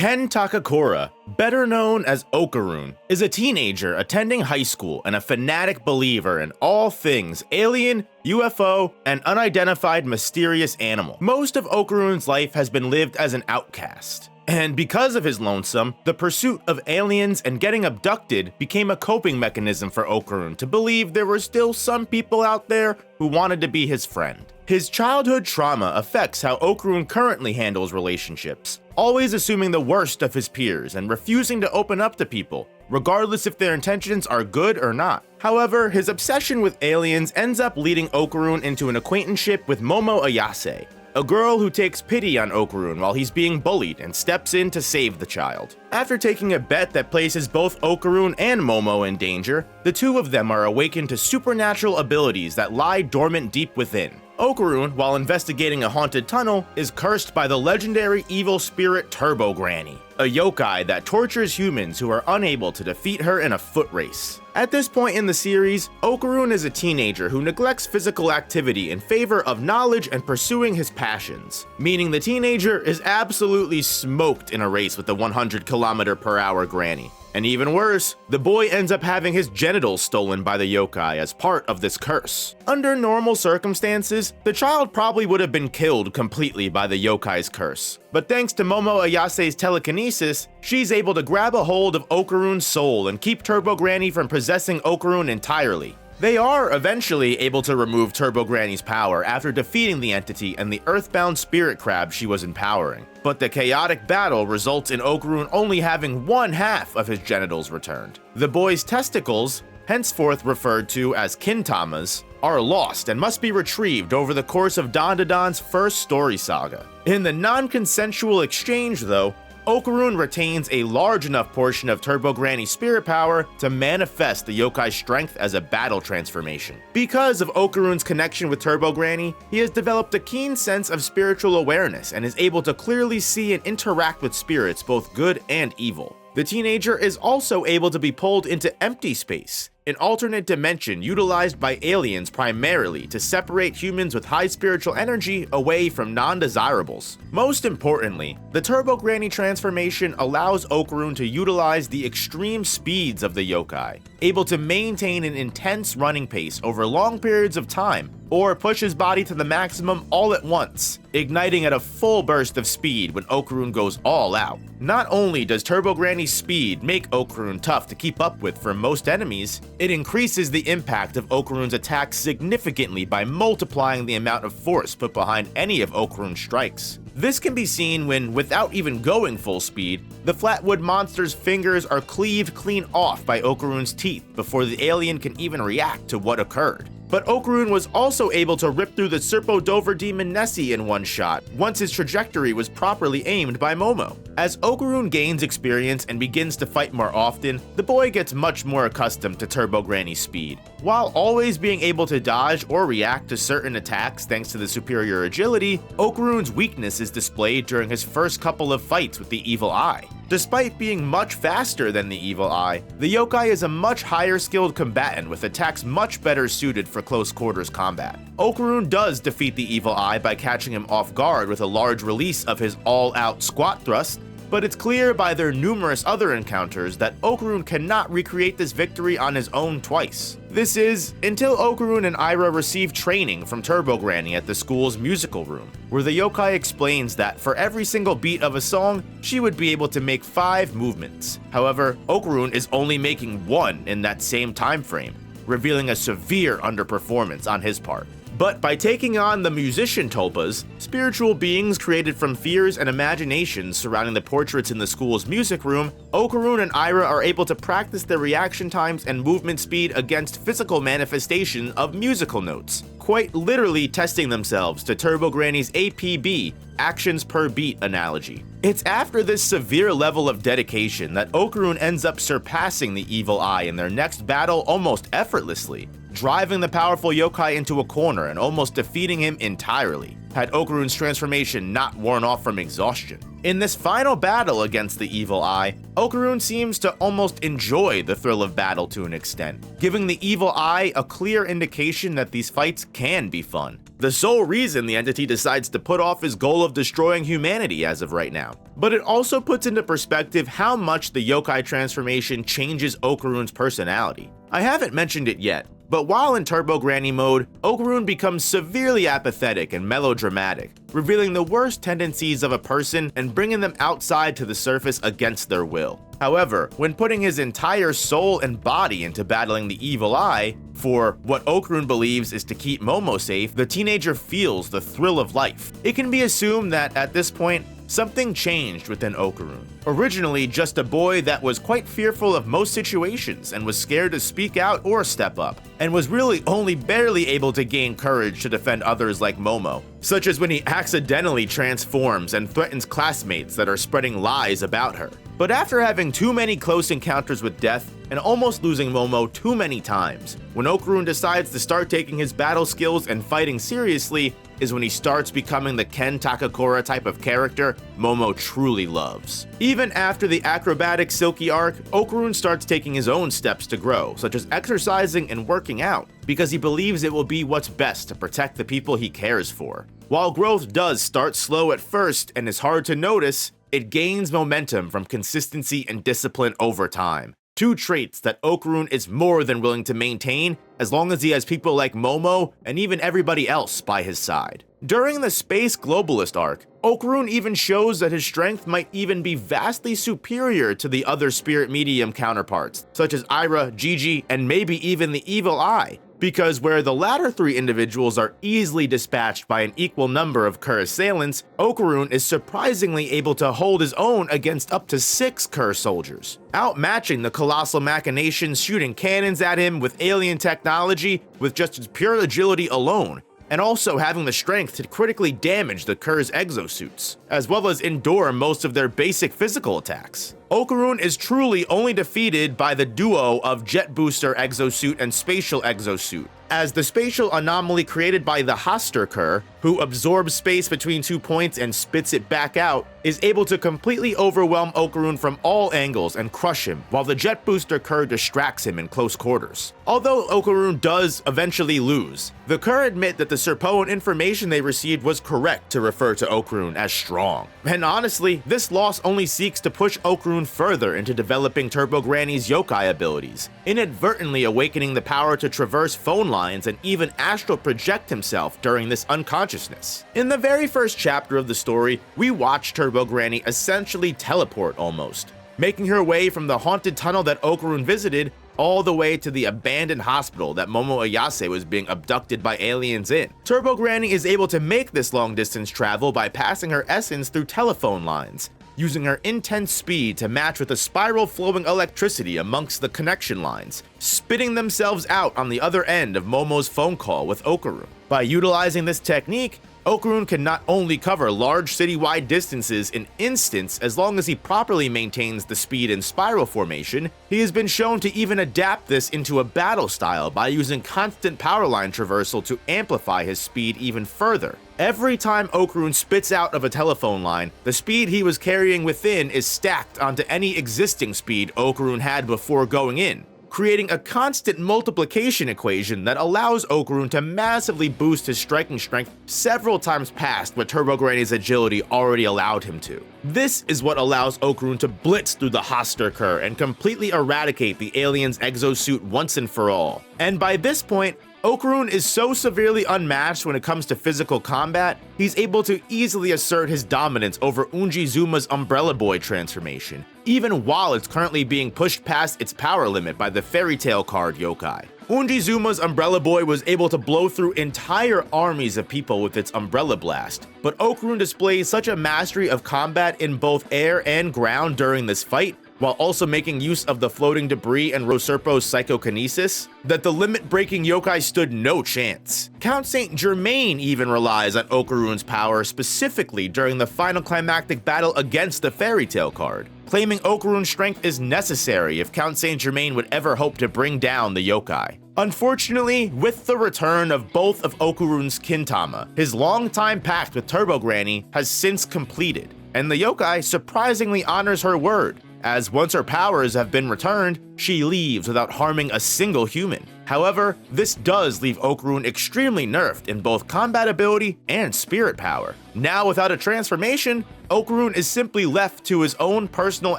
Ken Takakura, better known as Okarun, is a teenager attending high school and a fanatic believer in all things alien, UFO, and unidentified mysterious animal. Most of Okarun's life has been lived as an outcast. And because of his lonesome, the pursuit of aliens and getting abducted became a coping mechanism for Okarun to believe there were still some people out there who wanted to be his friend. His childhood trauma affects how Okarun currently handles relationships, always assuming the worst of his peers and refusing to open up to people, regardless if their intentions are good or not. However, his obsession with aliens ends up leading Okarun into an acquaintanceship with Momo Ayase, a girl who takes pity on Okarun while he's being bullied and steps in to save the child. After taking a bet that places both Okarun and Momo in danger, the two of them are awakened to supernatural abilities that lie dormant deep within. Okarun, while investigating a haunted tunnel, is cursed by the legendary evil spirit Turbo Granny, a yokai that tortures humans who are unable to defeat her in a foot race. At this point in the series, Okarun is a teenager who neglects physical activity in favor of knowledge and pursuing his passions, meaning the teenager is absolutely smoked in a race with the 100km/h granny. And even worse, the boy ends up having his genitals stolen by the yokai as part of this curse. Under normal circumstances, the child probably would have been killed completely by the yokai's curse. But thanks to Momo Ayase's telekinesis, she's able to grab a hold of Okarun's soul and keep Turbo Granny from possessing Okarun entirely. They are eventually able to remove Turbo Granny's power after defeating the entity and the earthbound spirit crab she was empowering. But the chaotic battle results in Okarun only having one half of his genitals returned. The boy's testicles, henceforth referred to as kintamas, are lost and must be retrieved over the course of Dandadan's first story saga. In the non-consensual exchange, though, Okarun retains a large enough portion of Turbo Granny's spirit power to manifest the yokai's strength as a battle transformation. Because of Okarun's connection with Turbo Granny, he has developed a keen sense of spiritual awareness and is able to clearly see and interact with spirits both good and evil. The teenager is also able to be pulled into empty space, an alternate dimension utilized by aliens primarily to separate humans with high spiritual energy away from non-desirables. Most importantly, the Turbo Granny transformation allows Okarun to utilize the extreme speeds of the yokai, able to maintain an intense running pace over long periods of time, or push his body to the maximum all at once, igniting at a full burst of speed when Okarun goes all out. Not only does Turbo Granny's speed make Okarun tough to keep up with for most enemies, it increases the impact of Okarun's attacks significantly by multiplying the amount of force put behind any of Okarun's strikes. This can be seen when, without even going full speed, the Flatwood monster's fingers are cleaved clean off by Okarun's teeth before the alien can even react to what occurred. But Okarun was also able to rip through the Serpo-Dover demon Nessie in one shot, once his trajectory was properly aimed by Momo. As Okarun gains experience and begins to fight more often, the boy gets much more accustomed to Turbo Granny's speed. While always being able to dodge or react to certain attacks thanks to the superior agility, Okarun's weakness is displayed during his first couple of fights with the Evil Eye. Despite being much faster than the Evil Eye, the yokai is a much higher skilled combatant with attacks much better suited for close quarters combat. Okarun does defeat the Evil Eye by catching him off guard with a large release of his all-out squat thrust, but it's clear by their numerous other encounters that Okarun cannot recreate this victory on his own twice. This is until Okarun and Ira receive training from Turbo Granny at the school's musical room, where the yokai explains that for every single beat of a song, she would be able to make 5 movements. However, Okarun is only making 1 in that same time frame, revealing a severe underperformance on his part. But by taking on the musician tulpas, spiritual beings created from fears and imaginations surrounding the portraits in the school's music room, Okarun and Ira are able to practice their reaction times and movement speed against physical manifestation of musical notes, quite literally testing themselves to Turbo Granny's APB, actions per beat analogy. It's after this severe level of dedication that Okarun ends up surpassing the Evil Eye in their next battle almost effortlessly, driving the powerful yokai into a corner and almost defeating him entirely, had Okarun's transformation not worn off from exhaustion. In this final battle against the Evil Eye, Okarun seems to almost enjoy the thrill of battle to an extent, giving the Evil Eye a clear indication that these fights can be fun. The sole reason the entity decides to put off his goal of destroying humanity as of right now. but it also puts into perspective how much the yokai transformation changes Okarun's personality. I haven't mentioned it yet, but while in Turbo Granny mode, Okarun becomes severely apathetic and melodramatic, revealing the worst tendencies of a person and bringing them outside to the surface against their will. However, when putting his entire soul and body into battling the evil eye, for what Okarun believes is to keep Momo safe, the teenager feels the thrill of life. It can be assumed that at this point, something changed within Okarun. Originally just a boy that was quite fearful of most situations and was scared to speak out or step up, and was really only barely able to gain courage to defend others like Momo, such as when he accidentally transforms and threatens classmates that are spreading lies about her. But after having too many close encounters with death and almost losing Momo too many times, when Okarun decides to start taking his battle skills and fighting seriously is when he starts becoming the Ken Takakura type of character Momo truly loves. Even after the acrobatic Silky arc, Okarun starts taking his own steps to grow, such as exercising and working out, because he believes it will be what's best to protect the people he cares for. While growth does start slow at first and is hard to notice, it gains momentum from consistency and discipline over time. Two traits that Okarun is more than willing to maintain as long as he has people like Momo and even everybody else by his side. During the Space Globalist arc, Okarun even shows that his strength might even be vastly superior to the other spirit medium counterparts, such as Ira, Gigi, and maybe even the Evil Eye, because where the latter three individuals are easily dispatched by an equal number of Kerr assailants, Okarun is surprisingly able to hold his own against up to 6 Kerr soldiers, outmatching the colossal machinations shooting cannons at him with alien technology with just his pure agility alone, and also having the strength to critically damage the Kerr's exosuits, as well as endure most of their basic physical attacks. Okarun is truly only defeated by the duo of Jet Booster exosuit and Spatial exosuit, as the spatial anomaly created by the Haster Kerr, who absorbs space between 2 points and spits it back out, is able to completely overwhelm Okarun from all angles and crush him, while the Jet Booster Kerr distracts him in close quarters. Although Okarun does eventually lose, the Kerr admit that the Serpoan information they received was correct to refer to Okarun as strong. And honestly, this loss only seeks to push Okarun further into developing Turbo Granny's yokai abilities, inadvertently awakening the power to traverse phone lines and even astral project himself during this unconsciousness. In the very first chapter of the story, we watch Turbo Granny essentially teleport almost, making her way from the haunted tunnel that Okarun visited all the way to the abandoned hospital that Momo Ayase was being abducted by aliens in. Turbo Granny is able to make this long distance travel by passing her essence through telephone lines, using her intense speed to match with the spiral flowing electricity amongst the connection lines, spitting themselves out on the other end of Momo's phone call with Okarun. By utilizing this technique, Okarun can not only cover large citywide distances in instants as long as he properly maintains the speed in spiral formation, he has been shown to even adapt this into a battle style by using constant power line traversal to amplify his speed even further. Every time Okarun spits out of a telephone line, the speed he was carrying within is stacked onto any existing speed Okarun had before going in, creating a constant multiplication equation that allows Okarun to massively boost his striking strength several times past what Turbo Granny's agility already allowed him to. This is what allows Okarun to blitz through the Haster Kerr and completely eradicate the alien's exosuit once and for all. And by this point, Okarun is so severely unmatched when it comes to physical combat, he's able to easily assert his dominance over Unjizuma's Umbrella Boy transformation, even while it's currently being pushed past its power limit by the Fairy Tail card yokai. Unjizuma's Umbrella Boy was able to blow through entire armies of people with its Umbrella Blast, but Okarun displays such a mastery of combat in both air and ground during this fight, while also making use of the floating debris and Roserpo's psychokinesis, that the limit-breaking yokai stood no chance. Count Saint Germain even relies on Okarun's power specifically during the final climactic battle against the Fairy Tail card, claiming Okarun's strength is necessary if Count Saint Germain would ever hope to bring down the yokai. Unfortunately, with the return of both of Okarun's Kintama, his longtime pact with Turbo Granny has since completed, and the yokai surprisingly honors her word, as once her powers have been returned, she leaves without harming a single human. However, this does leave Okarun extremely nerfed in both combat ability and spirit power. Now without a transformation, Okarun is simply left to his own personal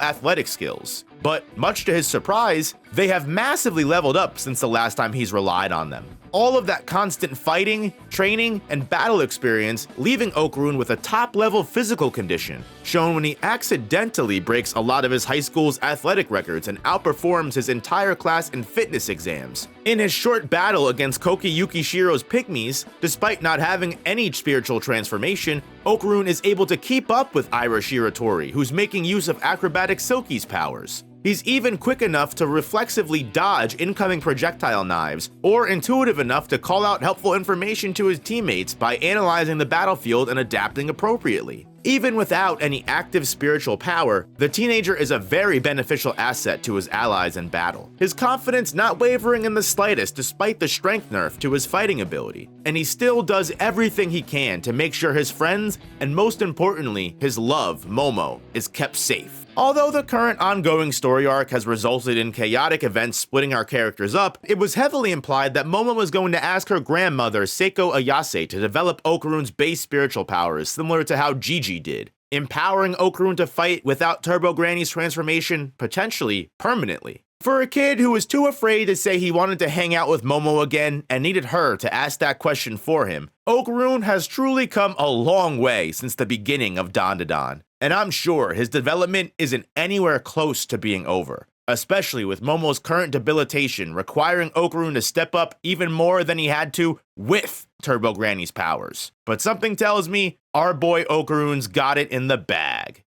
athletic skills. But much to his surprise, they have massively leveled up since the last time he's relied on them. All of that constant fighting, training, and battle experience leaving Okarun with a top-level physical condition, shown when he accidentally breaks a lot of his high school's athletic records and outperforms his entire class in fitness exams. In his short battle against Koki Yukishiro's pygmies, despite not having any spiritual transformation, Okarun is able to keep up with Ira Shiratori, who's making use of acrobatic Silky's powers. He's even quick enough to reflexively dodge incoming projectile knives, or intuitive enough to call out helpful information to his teammates by analyzing the battlefield and adapting appropriately. Even without any active spiritual power, the teenager is a very beneficial asset to his allies in battle. His confidence not wavering in the slightest despite the strength nerf to his fighting ability, and he still does everything he can to make sure his friends, and most importantly, his love, Momo, is kept safe. Although the current ongoing story arc has resulted in chaotic events splitting our characters up, it was heavily implied that Momo was going to ask her grandmother, Seiko Ayase, to develop Okarun's base spiritual powers, similar to how Gigi did, empowering Okarun to fight without Turbo Granny's transformation, potentially permanently. For a kid who was too afraid to say he wanted to hang out with Momo again and needed her to ask that question for him, Okarun has truly come a long way since the beginning of Dandadan, and I'm sure his development isn't anywhere close to being over, especially with Momo's current debilitation requiring Okarun to step up even more than he had to with Turbo Granny's powers. But something tells me our boy Okarun's got it in the bag.